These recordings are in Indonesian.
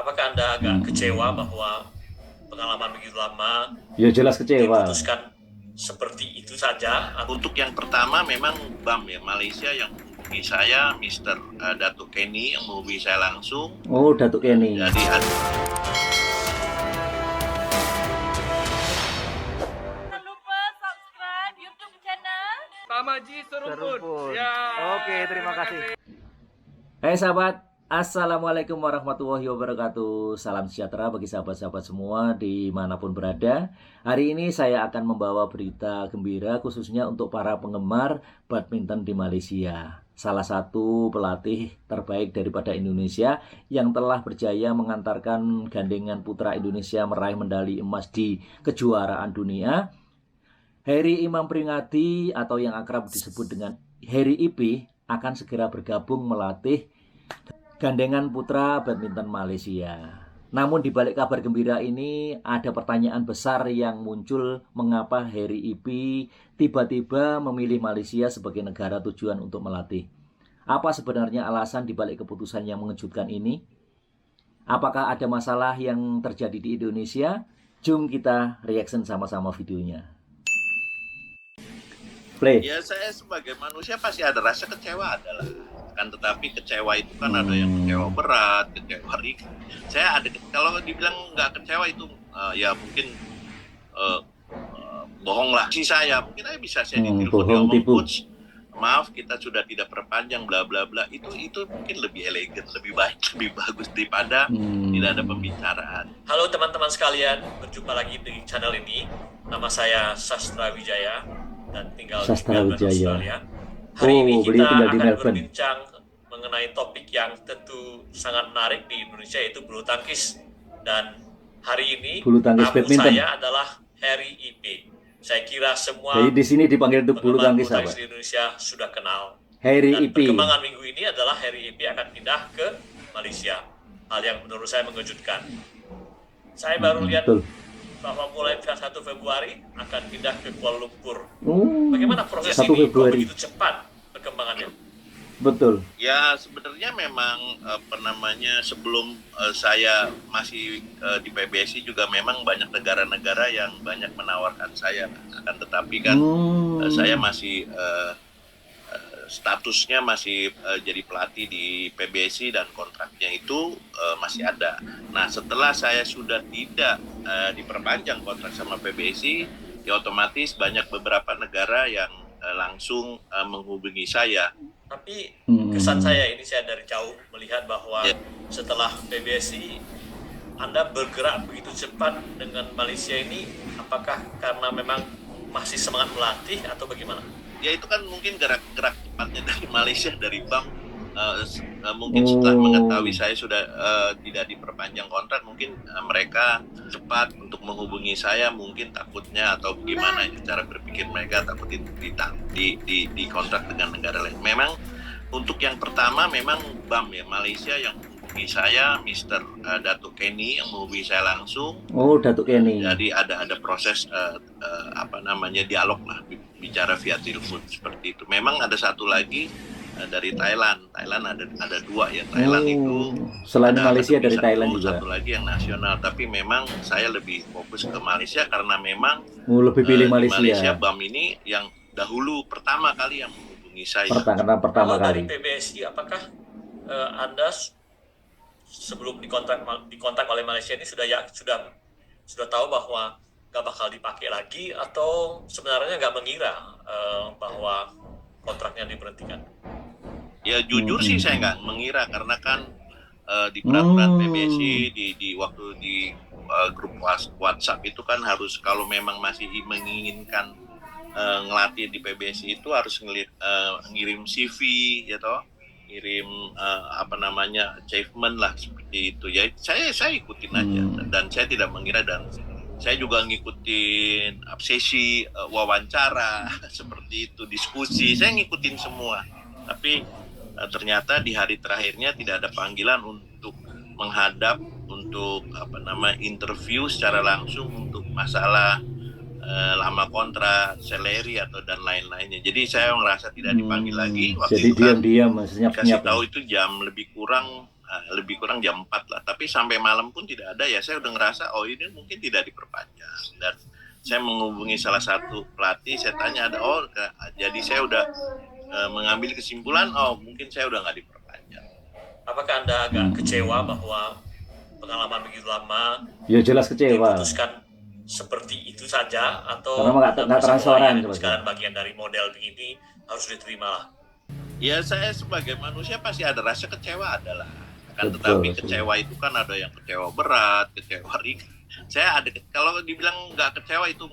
Apakah Anda agak kecewa bahwa pengalaman begitu lama Ya jelas kecewa. diputuskan seperti itu saja? Untuk yang pertama memang BAM ya, Malaysia yang menghubungi saya, Mr. Datuk Kenny yang menghubungi saya langsung. Oh, Datuk Kenny. Jadi Jangan lupa subscribe YouTube channel Tamaji Serumpun. Ya. Oke, terima kasih. Hai sahabat, Assalamualaikum warahmatullahi wabarakatuh. Salam sejahtera bagi sahabat-sahabat semua dimanapun berada. Hari ini saya akan membawa berita gembira khususnya untuk para penggemar badminton di Malaysia. Salah satu pelatih terbaik daripada Indonesia yang telah berjaya mengantarkan gandengan putra Indonesia meraih medali emas di kejuaraan dunia. Heri Imam Pringadi atau yang akrab disebut dengan Heri IP akan segera bergabung melatih gandengan putra badminton Malaysia. Namun di balik kabar gembira ini ada pertanyaan besar yang muncul, mengapa Heri IP tiba-tiba memilih Malaysia sebagai negara tujuan untuk melatih. Apa sebenarnya alasan di balik keputusan yang mengejutkan ini? Apakah ada masalah yang terjadi di Indonesia? Jom kita reaction sama-sama videonya. Play. ya saya sebagai manusia pasti ada rasa kecewa adalah kan, tetapi kecewa itu kan ada yang kecewa berat, kecewa ringan. Saya ada, kalau dibilang nggak kecewa itu ya mungkin bohong lah. Si saya mungkin aja bisa saya ditelepon bohong, ngomong, tipu. coach maaf kita sudah tidak perpanjang bla bla bla, itu mungkin lebih elegan, lebih baik, lebih bagus daripada tidak ada pembicaraan. Halo teman-teman sekalian, berjumpa lagi di channel ini. Nama saya Sastra Wijaya dan tinggal di Melbourne, Australia. Hari ini kita akan berbincang mengenai topik yang tentu sangat menarik di Indonesia, yaitu bulu tangkis. Dan hari ini tamu saya adalah Heri IP. Saya kira semua jadi di sini dipanggil untuk bulu tangkis di Indonesia sudah kenal. Heri Dan IP. perkembangan minggu ini adalah Heri IP akan pindah ke Malaysia. Hal yang menurut saya mengejutkan. Saya baru lihat bahwa mulai 1 Februari akan pindah ke Kuala Lumpur. Bagaimana proses ini? Kok begitu cepat perkembangannya? Betul. Ya sebenarnya memang sebelum saya masih di PBSI juga memang banyak negara-negara yang banyak menawarkan saya, akan tetapi kan saya masih statusnya masih jadi pelatih di PBSI dan kontraknya itu masih ada. Nah setelah saya sudah tidak diperpanjang kontrak sama PBSI, ya otomatis banyak beberapa negara yang langsung menghubungi saya. Tapi kesan saya ini, saya dari jauh melihat bahwa setelah PBSI Anda bergerak begitu cepat dengan Malaysia ini, apakah karena memang masih semangat melatih atau bagaimana? Ya itu kan mungkin gerak-gerak cepatnya dari Malaysia, dari bank. Mungkin setelah mengetahui saya sudah tidak diperpanjang kontrak, mungkin mereka cepat untuk menghubungi saya, mungkin takutnya atau gimana cara berpikir mereka, takut di kontrak dengan negara lain. Memang untuk yang pertama memang BAM ya, Malaysia yang menghubungi saya, Mr. Datuk Kenny yang menghubungi saya langsung. Oh, Datuk Kenny. Jadi ada proses dialog lah, bicara via telepon seperti itu. Memang ada satu lagi dari Thailand ada dua ya, Thailand itu selain Malaysia dari Thailand juga satu lagi yang nasional, tapi memang saya lebih fokus ke Malaysia karena memang lebih pilih Malaysia. Malaysia BAM ini yang dahulu pertama kali yang menghubungi saya. Pertama kali. Dari PBSI, apakah Anda sebelum dikontak oleh Malaysia ini sudah tahu bahwa nggak bakal dipakai lagi, atau sebenarnya nggak mengira bahwa kontraknya diberhentikan? Ya jujur sih saya nggak mengira, karena kan di peraturan PBSI di waktu di grup WhatsApp itu kan harus, kalau memang masih menginginkan ngelatih di PBSI itu harus ngirim CV ya toh, ngirim achievement lah seperti itu ya. Saya ikutin aja dan saya tidak mengira, dan saya juga ngikutin sesi wawancara seperti itu, diskusi, saya ngikutin semua. Tapi ternyata di hari terakhirnya tidak ada panggilan untuk menghadap, untuk interview secara langsung untuk masalah lama kontrak, salary atau dan lain-lainnya. Jadi saya merasa tidak dipanggil lagi. Waktu jadi itu kan diam-diam, maksudnya kasih tahu itu jam lebih kurang lebih kurang jam 4 lah. Tapi sampai malam pun tidak ada ya. Saya udah ngerasa ini mungkin tidak diperpanjang. Dan saya menghubungi salah satu pelatih, saya tanya jadi saya udah mengambil kesimpulan mungkin saya udah nggak diperpanjang. Apakah Anda agak kecewa bahwa pengalaman begitu lama Ya jelas kecewa. diputuskan seperti itu saja, atau Karena nggak transparan sekarang bagian dari model begini harus diterima lah? Ya saya sebagai manusia pasti ada rasa kecewa adalah. Kan Betul, tetapi betul. kecewa itu kan ada yang kecewa berat, kecewa ringan. Saya ada kalau dibilang nggak kecewa itu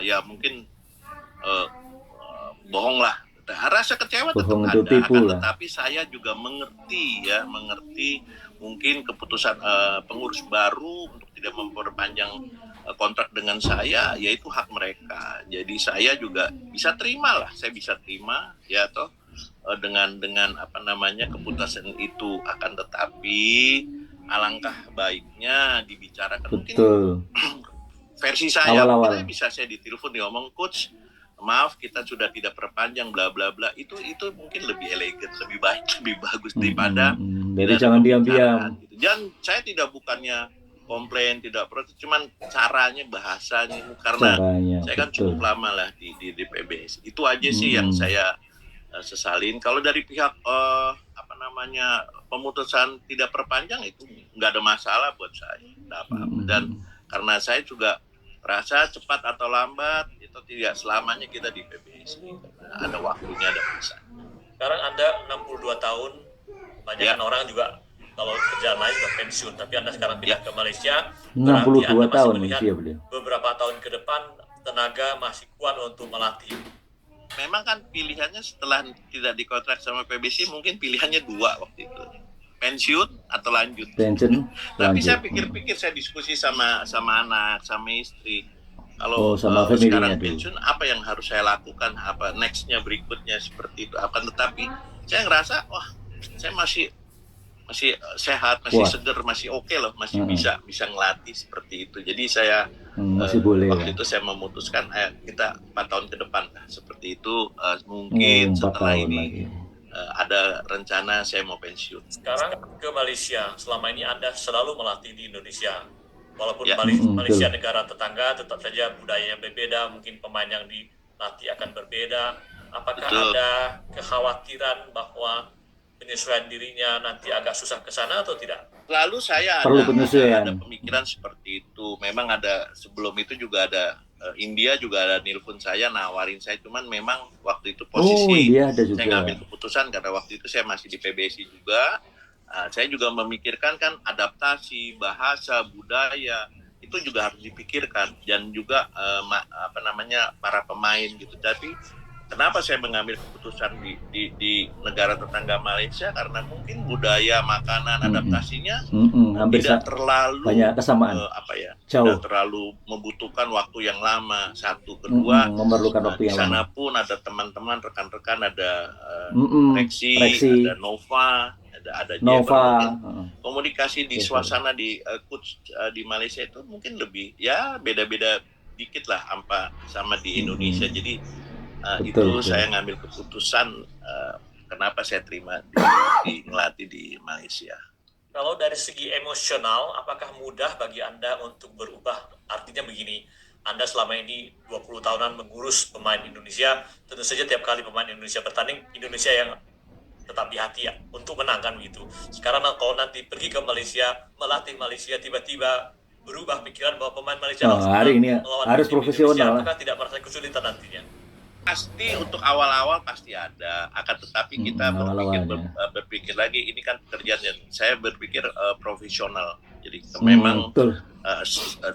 ya mungkin bohong lah. Rasa kecewa tetap Bohong ada, itu tipu akan lah. tetapi saya juga mengerti mungkin keputusan pengurus baru untuk tidak memperpanjang kontrak dengan saya, yaitu hak mereka. Jadi saya juga bisa terima lah, saya bisa terima ya toh dengan keputusan itu, akan tetapi alangkah baiknya dibicarakan. Betul. Mungkin versi saya Awal-awal. bisa saya ditelepon diomong, coach maaf kita sudah tidak perpanjang bla bla bla, itu mungkin lebih elegan, lebih baik, lebih bagus daripada Jadi tidak ada jangan pembicaraan diam-diam. gitu. Dan saya tidak bukannya komplain, tidak protes, cuman caranya, bahasanya, karena Caranya, saya kan betul. cukup lama lah di PBS. Itu aja sih yang saya sesalin. Kalau dari pihak pemutusan tidak perpanjang itu nggak ada masalah buat saya, nggak apa-apa. Dan karena saya juga rasa cepat atau lambat itu tidak selamanya kita di PBS. Ada waktunya, ada masanya. Sekarang Anda 62 tahun, banyak Ya. orang juga kalau kerjaan lain sudah pensiun, tapi Anda sekarang pindah ke Malaysia, 62 berarti Anda masih tahun melihat usia beliau. beberapa tahun ke depan tenaga masih kuat untuk melatih. Memang kan pilihannya setelah tidak dikontrak sama PBC, mungkin pilihannya dua waktu itu, pensiun atau lanjut. Pensiun Tapi lanjut. saya pikir-pikir, saya diskusi sama anak, sama istri. Kalau sama sekarang familinya dulu. pensiun, apa yang harus saya lakukan? Apa nextnya, berikutnya seperti itu? Akan tetapi saya ngerasa, saya masih sehat, masih Kuat. seger, masih oke loh, masih bisa ngelatih seperti itu. Jadi saya masih boleh waktu ya. itu saya memutuskan kita 4 tahun ke depan lah, seperti itu. Mungkin 4 setelah tahun ini lagi. ada rencana saya mau pensiun. Sekarang ke Malaysia, selama ini Anda selalu melatih di Indonesia. Walaupun Ya. Malaysia Betul. negara tetangga, tetap saja budayanya berbeda, mungkin pemain yang dilatih akan berbeda. Apakah Betul. ada kekhawatiran bahwa penyesuaian dirinya nanti agak susah ke sana atau tidak? Lalu saya Perlu penyesuaian. ada pemikiran seperti itu. Memang ada, sebelum itu juga ada India juga ada nelpon saya, nawarin saya, cuman memang waktu itu posisi dia ada juga. saya ngambil keputusan karena waktu itu saya masih di PBSI juga. Saya juga memikirkan kan adaptasi bahasa, budaya, itu juga harus dipikirkan, dan juga para pemain gitu. Tapi kenapa saya mengambil keputusan di negara tetangga Malaysia, karena mungkin budaya, makanan, adaptasinya hampir tidak terlalu banyak kesamaan. Jauh. tidak terlalu membutuhkan waktu yang lama. Satu, kedua, memerlukan waktu di yang sana lama. pun ada teman-teman, rekan-rekan, ada Reksi. ada Nova, ada Nova. Jever. Mungkin komunikasi di suasana di coach di Malaysia itu mungkin lebih beda-beda dikit lah sama di Indonesia. Jadi Betul. saya ngambil keputusan kenapa saya terima ngelatih di Malaysia. Kalau dari segi emosional, apakah mudah bagi Anda untuk berubah? Artinya begini, Anda selama ini 20 tahunan mengurus pemain Indonesia, tentu saja tiap kali pemain Indonesia bertanding, Indonesia yang tetap di hati ya, untuk menangkan begitu. Sekarang kalau nanti pergi ke Malaysia, melatih Malaysia, tiba-tiba berubah pikiran bahwa pemain Malaysia hari ini melawan harus tim profesional. Indonesia, apakah tidak merasa kesulitan nantinya? Pasti untuk awal-awal pasti ada, akan tetapi kita berpikir lagi, ini kan pekerjaan yang saya berpikir profesional, jadi memang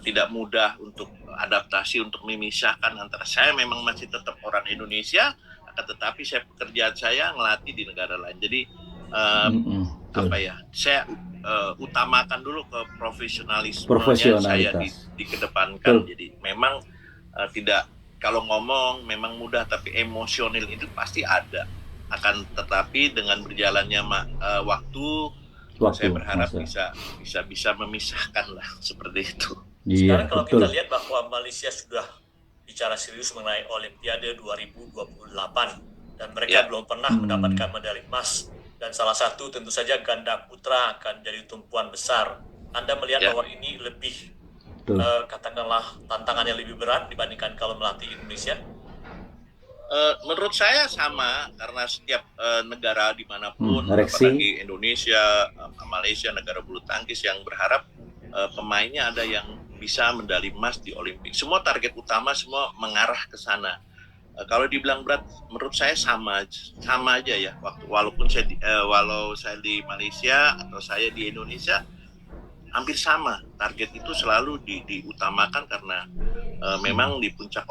tidak mudah untuk adaptasi, untuk memisahkan antara saya memang masih tetap orang Indonesia, akan tetapi pekerjaan saya ngelatih di negara lain. Jadi saya utamakan dulu ke profesionalismenya saya dikedepankan. Jadi memang tidak, kalau ngomong memang mudah, tapi emosional itu pasti ada. Akan tetapi dengan berjalannya waktu, saya berharap bisa memisahkan lah, seperti itu. Sekarang kalau kita lihat bahwa Malaysia sudah bicara serius mengenai Olimpiade 2028 dan mereka belum pernah mendapatkan medali emas, dan dan salah satu tentu saja ganda putra akan jadi tumpuan besar. Anda melihat bahwa ini lebih katakanlah tantangan yang lebih berat dibandingkan kalau melatih Indonesia? Menurut saya sama, karena setiap negara dimanapun, Reaksi. apalagi Indonesia, Malaysia, negara bulu tangkis yang berharap pemainnya ada yang bisa medali emas di Olimpik. Semua target utama semua mengarah ke sana. Kalau dibilang berat, menurut saya sama aja ya. Walaupun walau saya di Malaysia atau saya di Indonesia, hampir sama. Target itu selalu diutamakan karena memang di puncak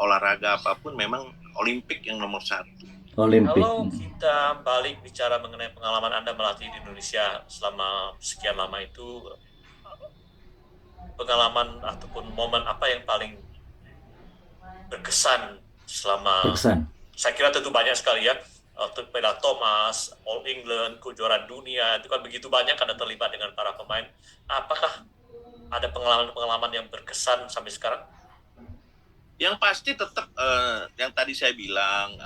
olahraga apapun memang Olimpik yang nomor satu. Olimpik. Kalau kita balik bicara mengenai pengalaman Anda melatih di Indonesia selama sekian lama itu, pengalaman ataupun momen apa yang paling berkesan selama? Saya kira tentu banyak sekali ya. Piala Thomas, All England, kejuaraan dunia, itu kan begitu banyak Anda terlibat dengan para pemain. Apakah ada pengalaman-pengalaman yang berkesan sampai sekarang? Yang pasti tetap yang tadi saya bilang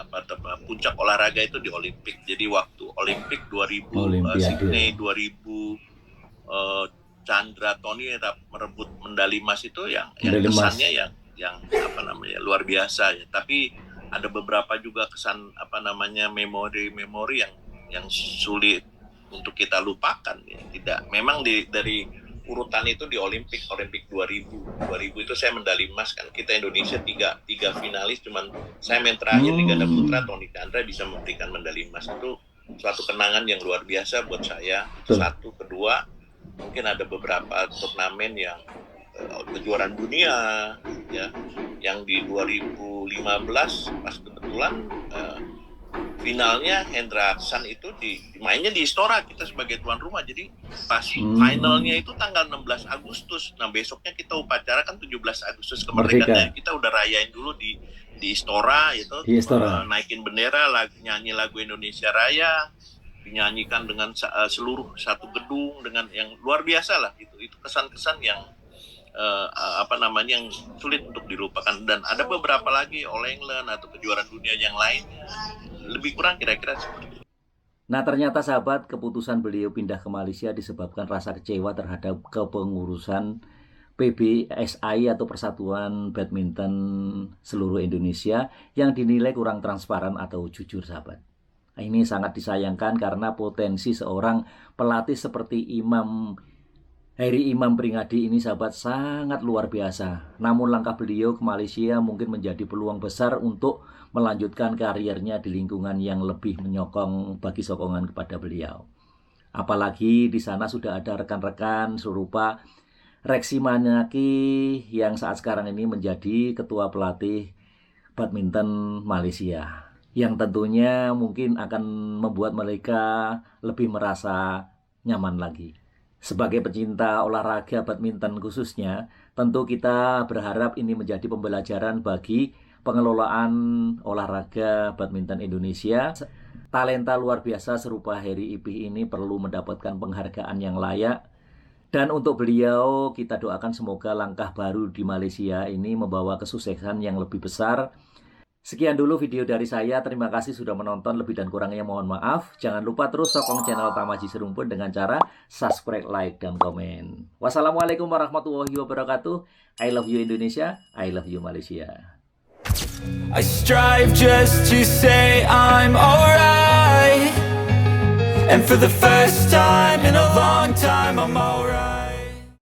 puncak olahraga itu di Olimpik. Jadi waktu Olimpik 2000 Sydney 2000 Chandra Tony merebut medali emas itu yang kesannya yang luar biasa ya. Tapi ada beberapa juga kesan memori yang sulit untuk kita lupakan ya. Tidak, memang dari urutan itu di Olimpik 2000 itu saya medali emas kan, kita Indonesia tiga finalis, cuman saya main terakhir di ganda putra, Tony Chandra bisa memberikan medali emas. Itu suatu kenangan yang luar biasa buat saya. Satu, kedua mungkin ada beberapa turnamen yang kejuaraan dunia ya, yang di 2015 pas kebetulan finalnya Hendra Aksan itu mainnya di Istora, kita sebagai tuan rumah. Jadi pas finalnya itu tanggal 16 Agustus. Nah, besoknya kita upacara kan 17 Agustus kemerdekaan. Kita udah rayain dulu di Istora itu. Naikin bendera, nyanyi lagu Indonesia Raya, dinyanyikan dengan seluruh satu gedung dengan yang luar biasa lah. Itu kesan-kesan yang yang sulit untuk dilupakan. Dan ada beberapa lagi All England atau kejuaraan dunia yang lainnya, lebih kurang kira-kira seperti itu. Nah, ternyata sahabat, keputusan beliau pindah ke Malaysia disebabkan rasa kecewa terhadap kepengurusan PBSI atau Persatuan Badminton Seluruh Indonesia yang dinilai kurang transparan atau jujur, sahabat. Nah, ini sangat disayangkan karena potensi seorang pelatih seperti Hairy Imam Pringadi ini, sahabat, sangat luar biasa. Namun langkah beliau ke Malaysia mungkin menjadi peluang besar untuk melanjutkan karirnya di lingkungan yang lebih menyokong bagi sokongan kepada beliau. Apalagi di sana sudah ada rekan-rekan serupa Reksi Maniaki yang saat sekarang ini menjadi ketua pelatih badminton Malaysia, yang tentunya mungkin akan membuat mereka lebih merasa nyaman lagi. Sebagai pecinta olahraga badminton khususnya, tentu kita berharap ini menjadi pembelajaran bagi pengelolaan olahraga badminton Indonesia. Talenta luar biasa serupa Hairy Ipih ini perlu mendapatkan penghargaan yang layak. Dan untuk beliau, kita doakan semoga langkah baru di Malaysia ini membawa kesuksesan yang lebih besar. Sekian dulu video dari saya, terima kasih sudah menonton, lebih dan kurangnya mohon maaf. Jangan lupa terus sokong channel Tamaji Serumpun dengan cara subscribe, like, dan komen. Wassalamualaikum warahmatullahi wabarakatuh. I love you Indonesia, I love you Malaysia. I strive just to say I'm alright, and for the first time in a long time I'm alright.